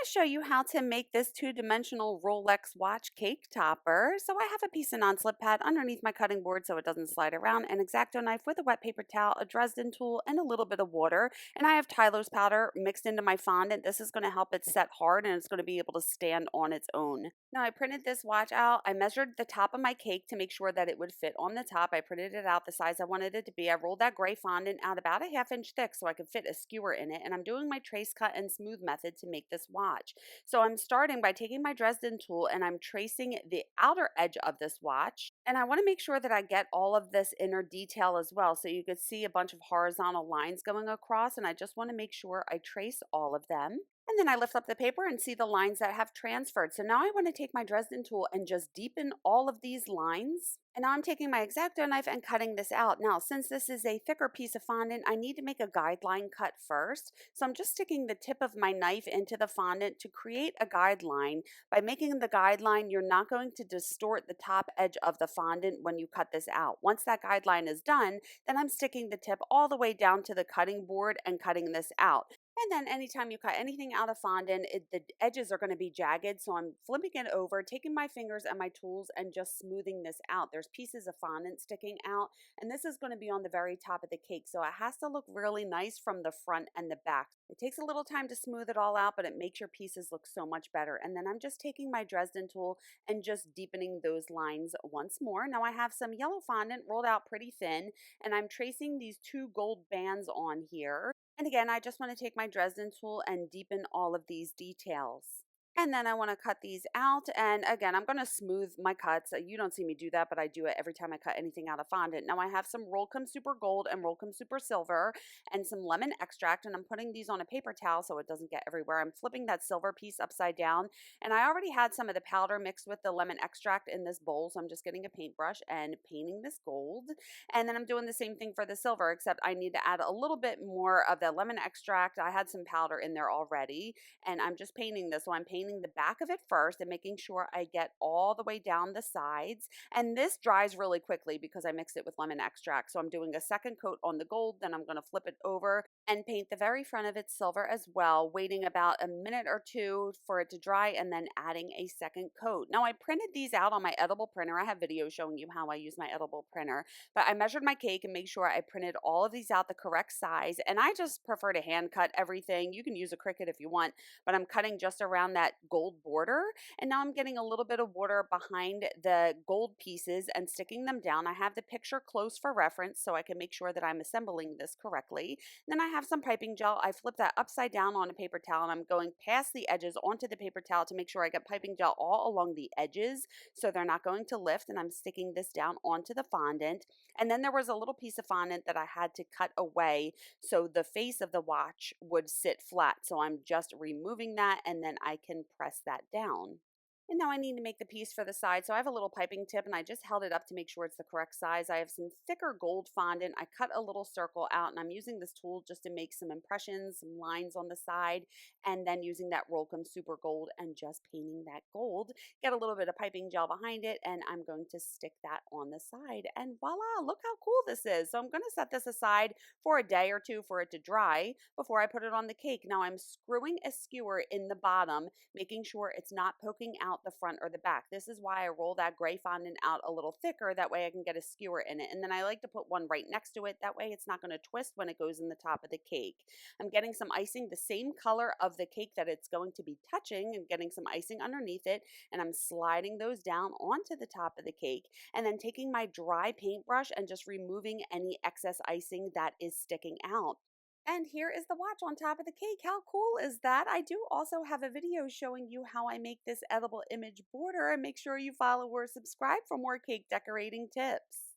to show you how to make this two-dimensional Rolex watch cake topper. So I have a piece of non-slip pad underneath my cutting board so it doesn't slide around, an X-Acto knife with a wet paper towel, a Dresden tool, and a little bit of water. And I have Tyler's powder mixed into my fondant. This is going to help it set hard and it's going to be able to stand on its own. Now I printed this watch out. I measured the top of my cake to make sure that it would fit on the top. I printed it out the size I wanted it to be. I rolled that gray fondant out about a ½ inch thick so I could fit a skewer in it. And I'm doing my trace cut and smooth method to make this watch. So I'm starting by taking my Dresden tool and I'm tracing the outer edge of this watch. And I want to make sure that I get all of this inner detail as well. So you could see a bunch of horizontal lines going across, and I just want to make sure I trace all of them. And then I lift up the paper and see the lines that have transferred. So now I want to take my Dresden tool and just deepen all of these lines. And now I'm taking my X-Acto knife and cutting this out. Now, since this is a thicker piece of fondant, I need to make a guideline cut first. So I'm just sticking the tip of my knife into the fondant to create a guideline. By making the guideline, you're not going to distort the top edge of the fondant when you cut this out. Once that guideline is done, then I'm sticking the tip all the way down to the cutting board and cutting this out. And then anytime you cut anything out of fondant, the edges are going to be jagged. So I'm flipping it over, taking my fingers and my tools and just smoothing this out. There's pieces of fondant sticking out, and this is going to be on the very top of the cake. So it has to look really nice from the front and the back. It takes a little time to smooth it all out, but it makes your pieces look so much better. And then I'm just taking my Dresden tool and just deepening those lines once more. Now I have some yellow fondant rolled out pretty thin, and I'm tracing these two gold bands on here. And again, I just want to take my Dresden tool and deepen all of these details. And then I want to cut these out. And again, I'm going to smooth my cuts. You don't see me do that, but I do it every time I cut anything out of fondant. Now I have some Rolex Super Gold and Rolex Super Silver and some lemon extract. And I'm putting these on a paper towel so it doesn't get everywhere. I'm flipping that silver piece upside down. And I already had some of the powder mixed with the lemon extract in this bowl. So I'm just getting a paintbrush and painting this gold. And then I'm doing the same thing for the silver, except I need to add a little bit more of the lemon extract. I had some powder in there already, and I'm just painting this. So I'm painting the back of it first and making sure I get all the way down the sides. And this dries really quickly because I mixed it with lemon extract. So I'm doing a second coat on the gold, then I'm going to flip it over and paint the very front of it silver as well, waiting about a minute or two for it to dry and then adding a second coat. Now I printed these out on my edible printer. I have videos showing you how I use my edible printer, but I measured my cake and made sure I printed all of these out the correct size. And I just prefer to hand cut everything. You can use a Cricut if you want, but I'm cutting just around that gold border. And now I'm getting a little bit of water behind the gold pieces and sticking them down. I have the picture close for reference so I can make sure that I'm assembling this correctly. Then I have some piping gel. I flip that upside down on a paper towel and I'm going past the edges onto the paper towel to make sure I get piping gel all along the edges so they're not going to lift, and I'm sticking this down onto the fondant. And then there was a little piece of fondant that I had to cut away so the face of the watch would sit flat. So I'm just removing that and then I can press that down. And now I need to make the piece for the side. So I have a little piping tip and I just held it up to make sure it's the correct size. I have some thicker gold fondant. I cut a little circle out and I'm using this tool just to make some impressions, some lines on the side, and then using that Rolex Super Gold and just painting that gold. Get a little bit of piping gel behind it and I'm going to stick that on the side. And voila, look how cool this is. So I'm going to set this aside for a day or two for it to dry before I put it on the cake. Now I'm screwing a skewer in the bottom, making sure it's not poking out the front or the back. This is why I roll that gray fondant out a little thicker. That way I can get a skewer in it. And then I like to put one right next to it. That way it's not going to twist when it goes in the top of the cake. I'm getting some icing, the same color of the cake that it's going to be touching, and getting some icing underneath it. And I'm sliding those down onto the top of the cake. And then taking my dry paintbrush and just removing any excess icing that is sticking out. And here is the watch on top of the cake. How cool is that? I do also have a video showing you how I make this edible image border, and make sure you follow or subscribe for more cake decorating tips.